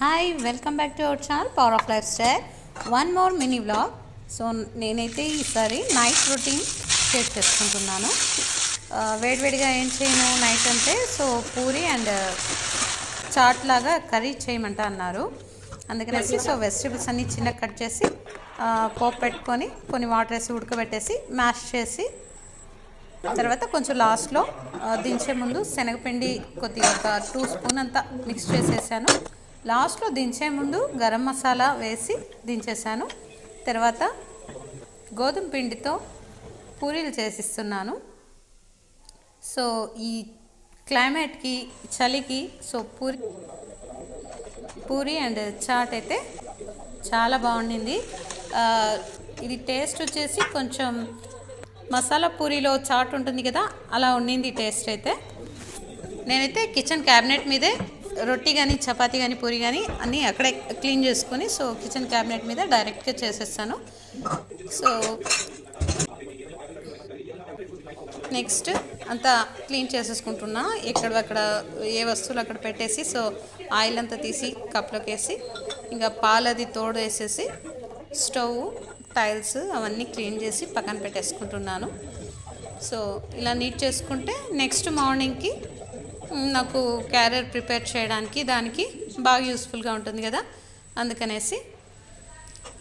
Hi welcome back to our channel power of life style. One more mini vlog. So నేనైతే ఈసారి night routine share చేసుకుంటున్నాను. వేడివేడిగా ఏం చేయను నైట్ అంటే, సో పూరి అండ్ చాట్ లాగా కర్రీ చేయమంట అన్నారు. అందుకనేసి సో వెజిటేబుల్స్ అన్నీ చిన్న కట్ చేసి పోపు పెట్టుకొని కొన్ని వాటర్ వేసి ఉడకబెట్టేసి మ్యాష్ చేసి, తర్వాత కొంచెం లాస్ట్లో దించే ముందు శనగపిండి కొద్దిగా ఒక 2 స్పూన్ అంతా మిక్స్ చేసేసాను. లాస్ట్లో దించే ముందు గరం మసాలా వేసి దించేసాను. తర్వాత గోధుమ పిండితో పూరీలు చేసిస్తున్నాను. సో ఈ క్లైమేట్కి చలికి సో పూరి అండ్ చాట్ అయితే చాలా బాగుండింది. ఇది టేస్ట్ వచ్చేసి కొంచెం మసాలా పూరీలో చాట్ ఉంటుంది కదా, అలా ఉండింది టేస్ట్ అయితే. నేనైతే కిచెన్ క్యాబినెట్ మీదే రొట్టి కానీ చపాతీ కానీ పూరి కానీ అన్నీ అక్కడే క్లీన్ చేసుకొని, సో కిచెన్ క్యాబినెట్ మీద డైరెక్ట్గా చేసేస్తాను. సో నెక్స్ట్ అంతా క్లీన్ చేసేసుకుంటున్నా. ఎక్కడక్కడ ఏ వస్తువులు అక్కడ పెట్టేసి, సో ఆయిల్ అంతా తీసి కప్లోకి వేసి, ఇంకా పాలది తోడు వేసేసి స్టవ్ టైల్స్ అవన్నీ క్లీన్ చేసి పక్కన పెట్టేసుకుంటున్నాను. సో ఇలా నీట్ చేసుకుంటే నెక్స్ట్ మార్నింగ్కి నాకు క్యారియర్ ప్రిపేర్ చేయడానికి దానికి బాగా యూస్ఫుల్గా ఉంటుంది కదా. అందుకనేసి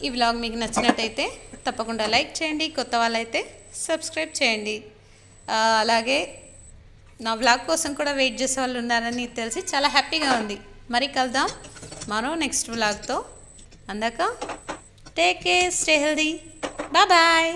ఈ వ్లాగ్ మీకు నచ్చినట్టయితే తప్పకుండా లైక్ చేయండి, కొత్త వాళ్ళైతే సబ్స్క్రైబ్ చేయండి. అలాగే నా వ్లాగ్ కోసం కూడా వెయిట్ చేసే వాళ్ళు ఉన్నారని తెలిసి చాలా హ్యాపీగా ఉంది. మరి కలుద్దాం మరో నెక్స్ట్ వ్లాగ్తో. అందాక take care, stay healthy, bye.